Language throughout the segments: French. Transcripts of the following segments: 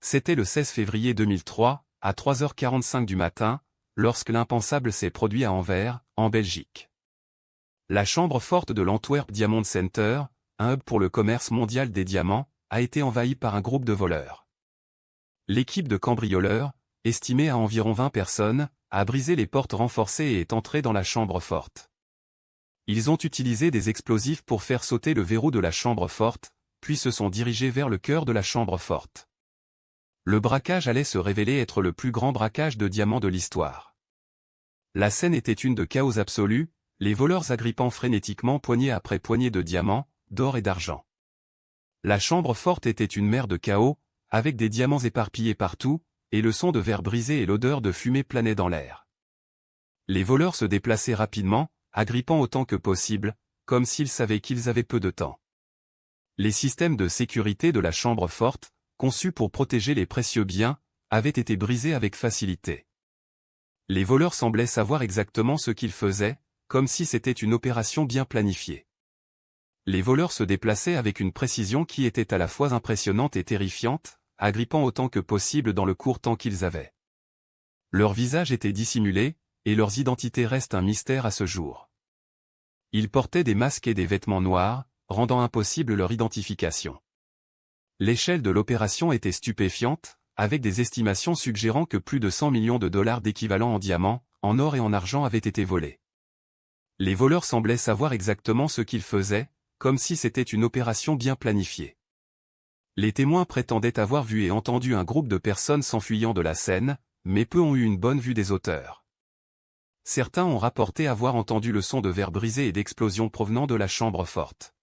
C'était le 16 février 2003, à 3h45 du matin, lorsque l'impensable s'est produit à Anvers, en Belgique. La chambre forte de l'Antwerp Diamond Center, un hub pour le commerce mondial des diamants, a été envahie par un groupe de voleurs. L'équipe de cambrioleurs, estimée à environ 20 personnes, a brisé les portes renforcées et est entrée dans la chambre forte. Ils ont utilisé des explosifs pour faire sauter le verrou de la chambre forte, puis se sont dirigés vers le cœur de la chambre forte. Le braquage allait se révéler être le plus grand braquage de diamants de l'histoire. La scène était une de chaos absolu, les voleurs agrippant frénétiquement poignée après poignée de diamants, d'or et d'argent. La chambre forte était une mer de chaos, avec des diamants éparpillés partout, et le son de verre brisé et l'odeur de fumée planaient dans l'air. Les voleurs se déplaçaient rapidement, agrippant autant que possible, comme s'ils savaient qu'ils avaient peu de temps. Les systèmes de sécurité de la chambre forte, conçus pour protéger les précieux biens, avaient été brisés avec facilité. Les voleurs semblaient savoir exactement ce qu'ils faisaient, comme si c'était une opération bien planifiée. Les voleurs se déplaçaient avec une précision qui était à la fois impressionnante et terrifiante, agrippant autant que possible dans le court temps qu'ils avaient. Leurs visages étaient dissimulés, et leurs identités restent un mystère à ce jour. Ils portaient des masques et des vêtements noirs, rendant impossible leur identification. L'échelle de l'opération était stupéfiante, avec des estimations suggérant que plus de 100 millions de dollars d'équivalent en diamants, en or et en argent avaient été volés. Les voleurs semblaient savoir exactement ce qu'ils faisaient, comme si c'était une opération bien planifiée. Les témoins prétendaient avoir vu et entendu un groupe de personnes s'enfuyant de la scène, mais peu ont eu une bonne vue des auteurs. Certains ont rapporté avoir entendu le son de verre brisé et d'explosions provenant de la chambre forte.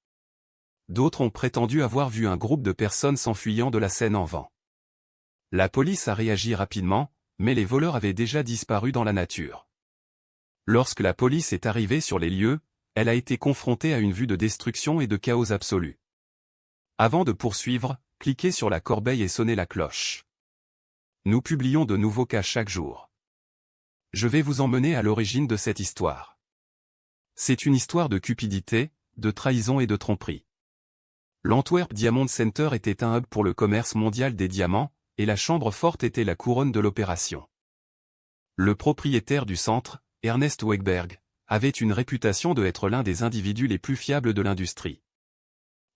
D'autres ont prétendu avoir vu un groupe de personnes s'enfuyant de la scène en vent. La police a réagi rapidement, mais les voleurs avaient déjà disparu dans la nature. Lorsque la police est arrivée sur les lieux, elle a été confrontée à une vue de destruction et de chaos absolu. Avant de poursuivre, cliquez sur la corbeille et sonnez la cloche. Nous publions de nouveaux cas chaque jour. Je vais vous emmener à l'origine de cette histoire. C'est une histoire de cupidité, de trahison et de tromperie. L'Antwerp Diamond Center était un hub pour le commerce mondial des diamants, et la chambre forte était la couronne de l'opération. Le propriétaire du centre, Ernest Wegberg, avait une réputation de être l'un des individus les plus fiables de l'industrie.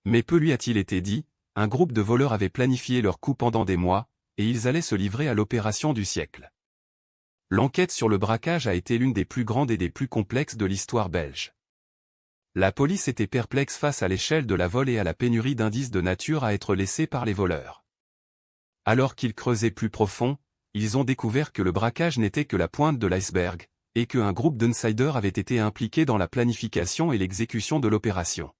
Mais peu lui a-t-il été dit, un groupe de voleurs avait planifié leur coup pendant des mois, et ils allaient se livrer à l'opération du siècle. L'enquête sur le braquage a été l'une des plus grandes et des plus complexes de l'histoire belge. La police était perplexe face à l'échelle de la vol et à la pénurie d'indices de nature à être laissés par les voleurs. Alors qu'ils creusaient plus profond, ils ont découvert que le braquage n'était que la pointe de l'iceberg, et qu'un groupe d'insiders avait été impliqué dans la planification et l'exécution de l'opération.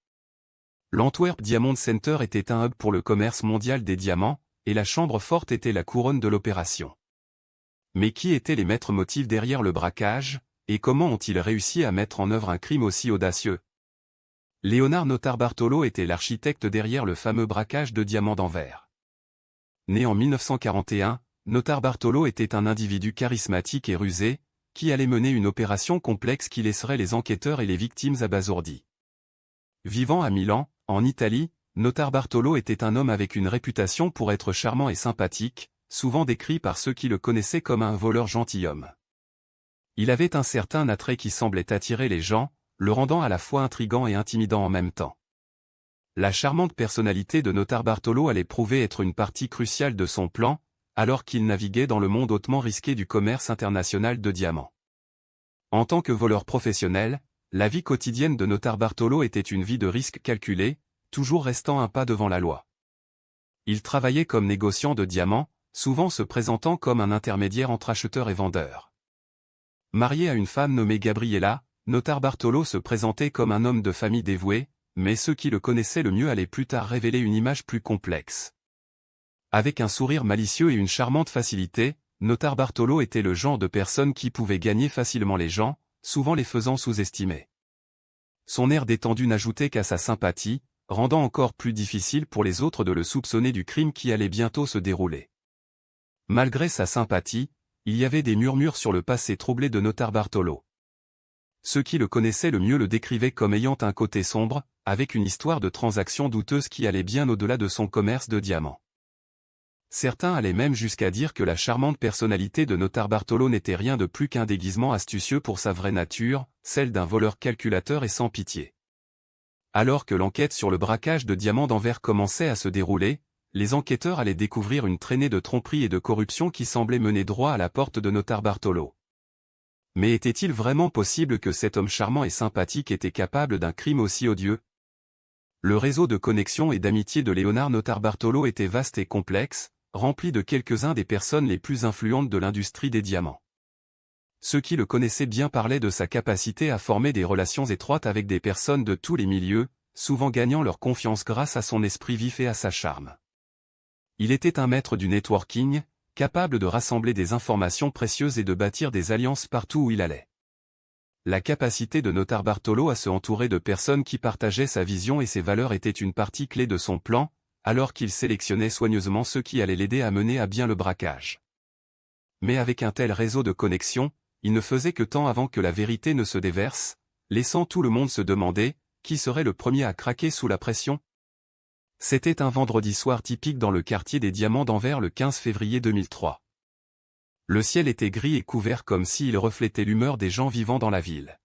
L'Antwerp Diamond Center était un hub pour le commerce mondial des diamants, et la chambre forte était la couronne de l'opération. Mais qui étaient les maîtres motifs derrière le braquage, et comment ont-ils réussi à mettre en œuvre un crime aussi audacieux? Léonard Notarbartolo était l'architecte derrière le fameux braquage de diamants d'Anvers. Né en 1941, Notarbartolo était un individu charismatique et rusé, qui allait mener une opération complexe qui laisserait les enquêteurs et les victimes abasourdis. Vivant à Milan, en Italie, Notarbartolo était un homme avec une réputation pour être charmant et sympathique, souvent décrit par ceux qui le connaissaient comme un voleur gentilhomme. Il avait un certain attrait qui semblait attirer les gens, le rendant à la fois intrigant et intimidant en même temps. La charmante personnalité de Notarbartolo allait prouver être une partie cruciale de son plan, alors qu'il naviguait dans le monde hautement risqué du commerce international de diamants. En tant que voleur professionnel, la vie quotidienne de Notarbartolo était une vie de risque calculé, toujours restant un pas devant la loi. Il travaillait comme négociant de diamants, souvent se présentant comme un intermédiaire entre acheteurs et vendeurs. Marié à une femme nommée Gabriella, Notarbartolo se présentait comme un homme de famille dévoué, mais ceux qui le connaissaient le mieux allaient plus tard révéler une image plus complexe. Avec un sourire malicieux et une charmante facilité, Notarbartolo était le genre de personne qui pouvait gagner facilement les gens, souvent les faisant sous-estimer. Son air détendu n'ajoutait qu'à sa sympathie, rendant encore plus difficile pour les autres de le soupçonner du crime qui allait bientôt se dérouler. Malgré sa sympathie, il y avait des murmures sur le passé troublé de Notarbartolo. Ceux qui le connaissaient le mieux le décrivaient comme ayant un côté sombre, avec une histoire de transactions douteuses qui allait bien au-delà de son commerce de diamants. Certains allaient même jusqu'à dire que la charmante personnalité de Notarbartolo n'était rien de plus qu'un déguisement astucieux pour sa vraie nature, celle d'un voleur calculateur et sans pitié. Alors que l'enquête sur le braquage de diamants d'Anvers commençait à se dérouler, les enquêteurs allaient découvrir une traînée de tromperie et de corruption qui semblait mener droit à la porte de Notarbartolo. Mais était-il vraiment possible que cet homme charmant et sympathique était capable d'un crime aussi odieux? Le réseau de connexion et d'amitié de Léonard Notarbartolo était vaste et complexe, rempli de quelques-uns des personnes les plus influentes de l'industrie des diamants. Ceux qui le connaissaient bien parlaient de sa capacité à former des relations étroites avec des personnes de tous les milieux, souvent gagnant leur confiance grâce à son esprit vif et à sa charme. Il était un maître du networking, capable de rassembler des informations précieuses et de bâtir des alliances partout où il allait. La capacité de Notarbartolo à se entourer de personnes qui partageaient sa vision et ses valeurs était une partie clé de son plan, alors qu'il sélectionnait soigneusement ceux qui allaient l'aider à mener à bien le braquage. Mais avec un tel réseau de connexions, il ne faisait que temps avant que la vérité ne se déverse, laissant tout le monde se demander, qui serait le premier à craquer sous la pression? C'était un vendredi soir typique dans le quartier des Diamants d'Anvers le 15 février 2003. Le ciel était gris et couvert comme s'il reflétait l'humeur des gens vivant dans la ville.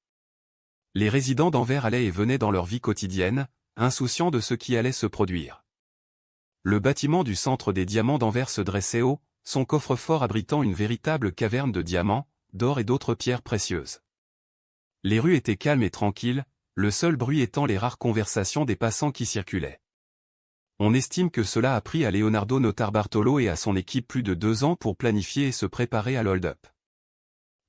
Les résidents d'Anvers allaient et venaient dans leur vie quotidienne, insouciants de ce qui allait se produire. Le bâtiment du centre des Diamants d'Anvers se dressait haut, son coffre-fort abritant une véritable caverne de diamants, d'or et d'autres pierres précieuses. Les rues étaient calmes et tranquilles, le seul bruit étant les rares conversations des passants qui circulaient. On estime que cela a pris à Leonardo Notarbartolo et à son équipe plus de 2 ans pour planifier et se préparer à l'hold-up.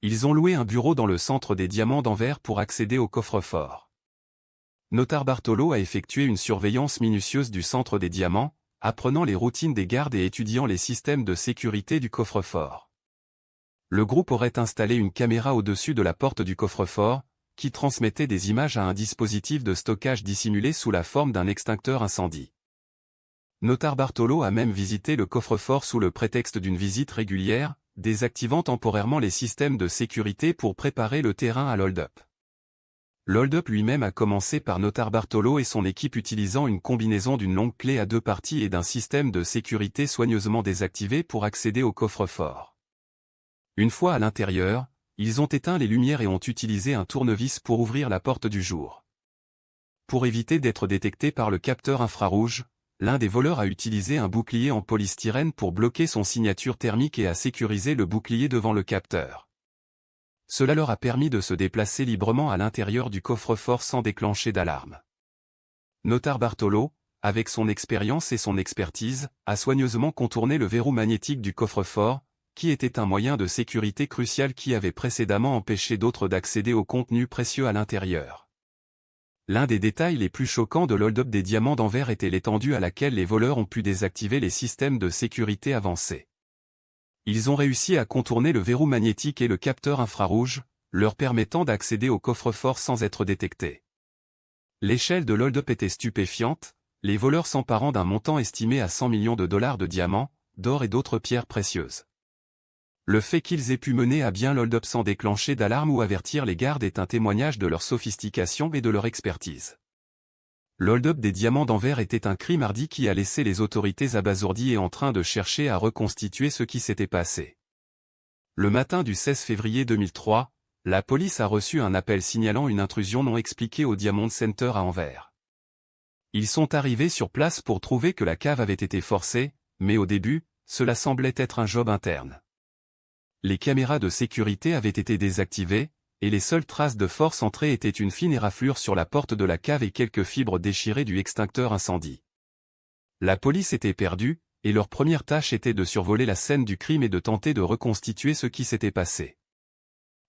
Ils ont loué un bureau dans le centre des Diamants d'Anvers pour accéder au coffre-fort. Notarbartolo a effectué une surveillance minutieuse du centre des Diamants, apprenant les routines des gardes et étudiant les systèmes de sécurité du coffre-fort. Le groupe aurait installé une caméra au-dessus de la porte du coffre-fort, qui transmettait des images à un dispositif de stockage dissimulé sous la forme d'un extincteur incendie. Notarbartolo a même visité le coffre-fort sous le prétexte d'une visite régulière, désactivant temporairement les systèmes de sécurité pour préparer le terrain à l'hold-up. L'hold-up lui-même a commencé par Notarbartolo et son équipe utilisant une combinaison d'une longue clé à 2 parties et d'un système de sécurité soigneusement désactivé pour accéder au coffre-fort. Une fois à l'intérieur, ils ont éteint les lumières et ont utilisé un tournevis pour ouvrir la porte du jour. Pour éviter d'être détecté par le capteur infrarouge, l'un des voleurs a utilisé un bouclier en polystyrène pour bloquer son signature thermique et a sécurisé le bouclier devant le capteur. Cela leur a permis de se déplacer librement à l'intérieur du coffre-fort sans déclencher d'alarme. Notarbartolo, avec son expérience et son expertise, a soigneusement contourné le verrou magnétique du coffre-fort, qui était un moyen de sécurité crucial qui avait précédemment empêché d'autres d'accéder au contenu précieux à l'intérieur. L'un des détails les plus choquants de l'hold-up des Diamants d'Anvers était l'étendue à laquelle les voleurs ont pu désactiver les systèmes de sécurité avancés. Ils ont réussi à contourner le verrou magnétique et le capteur infrarouge, leur permettant d'accéder au coffre-fort sans être détectés. L'échelle de l'hold-up était stupéfiante, les voleurs s'emparant d'un montant estimé à 100 millions de dollars de diamants, d'or et d'autres pierres précieuses. Le fait qu'ils aient pu mener à bien l'hold-up sans déclencher d'alarme ou avertir les gardes est un témoignage de leur sophistication et de leur expertise. L'hold-up des Diamants d'Anvers était un crime hardi qui a laissé les autorités abasourdies et en train de chercher à reconstituer ce qui s'était passé. Le matin du 16 février 2003, la police a reçu un appel signalant une intrusion non expliquée au Diamond Center à Anvers. Ils sont arrivés sur place pour trouver que la cave avait été forcée, mais au début, cela semblait être un job interne. Les caméras de sécurité avaient été désactivées, et les seules traces de force entrée étaient une fine éraflure sur la porte de la cave et quelques fibres déchirées du extincteur incendie. La police était perdue, et leur première tâche était de survoler la scène du crime et de tenter de reconstituer ce qui s'était passé.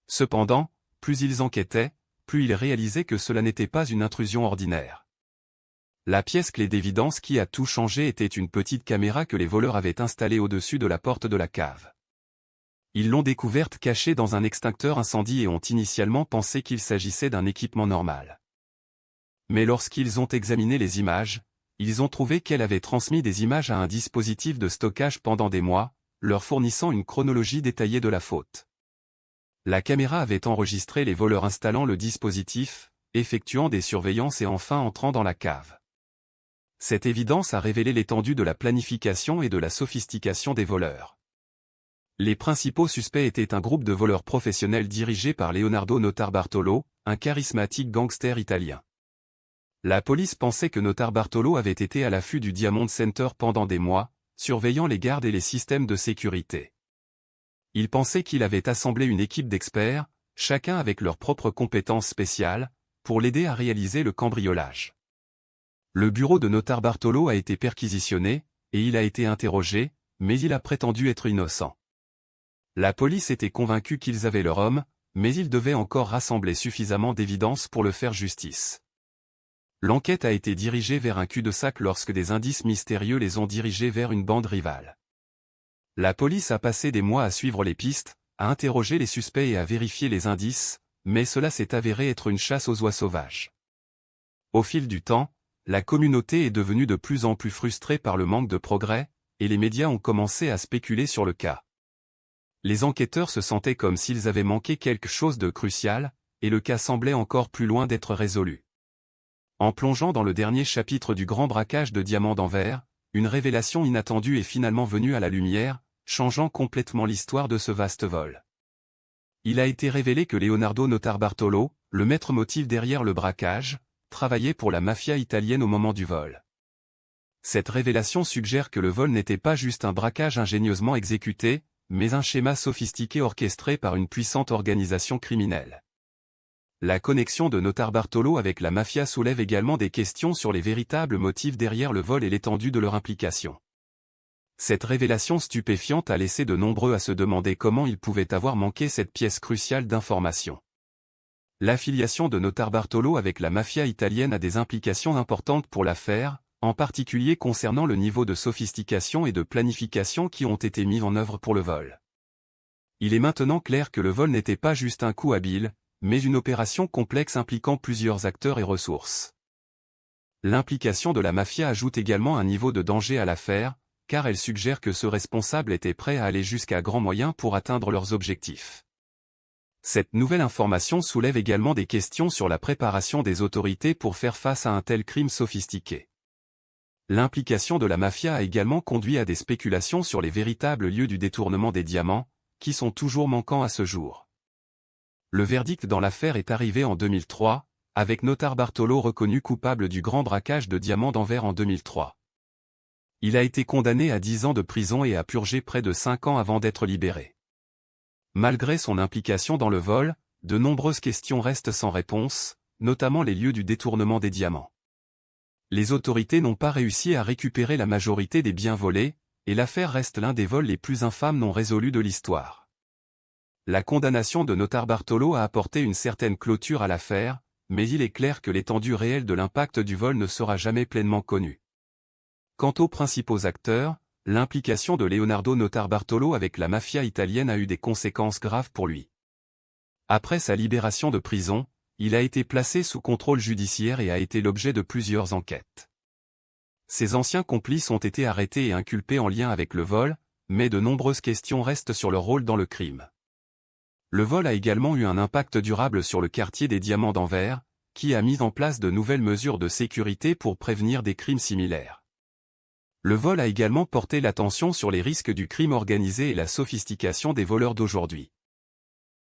Cependant, plus ils enquêtaient, plus ils réalisaient que cela n'était pas une intrusion ordinaire. La pièce clé d'évidence qui a tout changé était une petite caméra que les voleurs avaient installée au-dessus de la porte de la cave. Ils l'ont découverte cachée dans un extincteur incendie et ont initialement pensé qu'il s'agissait d'un équipement normal. Mais lorsqu'ils ont examiné les images, ils ont trouvé qu'elle avait transmis des images à un dispositif de stockage pendant des mois, leur fournissant une chronologie détaillée de la faute. La caméra avait enregistré les voleurs installant le dispositif, effectuant des surveillances et enfin entrant dans la cave. Cette évidence a révélé l'étendue de la planification et de la sophistication des voleurs. Les principaux suspects étaient un groupe de voleurs professionnels dirigé par Leonardo Notarbartolo, un charismatique gangster italien. La police pensait que Notarbartolo avait été à l'affût du Diamond Center pendant des mois, surveillant les gardes et les systèmes de sécurité. Ils pensaient qu'il avait assemblé une équipe d'experts, chacun avec leurs propres compétences spéciales, pour l'aider à réaliser le cambriolage. Le bureau de Notarbartolo a été perquisitionné, et il a été interrogé, mais il a prétendu être innocent. La police était convaincue qu'ils avaient leur homme, mais ils devaient encore rassembler suffisamment d'évidences pour le faire justice. L'enquête a été dirigée vers un cul-de-sac lorsque des indices mystérieux les ont dirigés vers une bande rivale. La police a passé des mois à suivre les pistes, à interroger les suspects et à vérifier les indices, mais cela s'est avéré être une chasse aux oies sauvages. Au fil du temps, la communauté est devenue de plus en plus frustrée par le manque de progrès, et les médias ont commencé à spéculer sur le cas. Les enquêteurs se sentaient comme s'ils avaient manqué quelque chose de crucial, et le cas semblait encore plus loin d'être résolu. En plongeant dans le dernier chapitre du grand braquage de diamants d'Anvers, une révélation inattendue est finalement venue à la lumière, changeant complètement l'histoire de ce vaste vol. Il a été révélé que Leonardo Notarbartolo, le maître motif derrière le braquage, travaillait pour la mafia italienne au moment du vol. Cette révélation suggère que le vol n'était pas juste un braquage ingénieusement exécuté, mais un schéma sophistiqué orchestré par une puissante organisation criminelle. La connexion de Notarbartolo avec la mafia soulève également des questions sur les véritables motifs derrière le vol et l'étendue de leur implication. Cette révélation stupéfiante a laissé de nombreux à se demander comment ils pouvaient avoir manqué cette pièce cruciale d'information. L'affiliation de Notarbartolo avec la mafia italienne a des implications importantes pour l'affaire, en particulier concernant le niveau de sophistication et de planification qui ont été mis en œuvre pour le vol. Il est maintenant clair que le vol n'était pas juste un coup habile, mais une opération complexe impliquant plusieurs acteurs et ressources. L'implication de la mafia ajoute également un niveau de danger à l'affaire, car elle suggère que ce responsable était prêt à aller jusqu'à grands moyens pour atteindre leurs objectifs. Cette nouvelle information soulève également des questions sur la préparation des autorités pour faire face à un tel crime sophistiqué. L'implication de la mafia a également conduit à des spéculations sur les véritables lieux du détournement des diamants, qui sont toujours manquants à ce jour. Le verdict dans l'affaire est arrivé en 2003, avec Notarbartolo reconnu coupable du grand braquage de diamants d'Anvers en 2003. Il a été condamné à 10 ans de prison et a purgé près de 5 ans avant d'être libéré. Malgré son implication dans le vol, de nombreuses questions restent sans réponse, notamment les lieux du détournement des diamants. Les autorités n'ont pas réussi à récupérer la majorité des biens volés, et l'affaire reste l'un des vols les plus infâmes non résolus de l'histoire. La condamnation de Notarbartolo a apporté une certaine clôture à l'affaire, mais il est clair que l'étendue réelle de l'impact du vol ne sera jamais pleinement connue. Quant aux principaux acteurs, l'implication de Leonardo Notarbartolo avec la mafia italienne a eu des conséquences graves pour lui. Après sa libération de prison, il a été placé sous contrôle judiciaire et a été l'objet de plusieurs enquêtes. Ses anciens complices ont été arrêtés et inculpés en lien avec le vol, mais de nombreuses questions restent sur leur rôle dans le crime. Le vol a également eu un impact durable sur le quartier des Diamants d'Anvers, qui a mis en place de nouvelles mesures de sécurité pour prévenir des crimes similaires. Le vol a également porté l'attention sur les risques du crime organisé et la sophistication des voleurs d'aujourd'hui.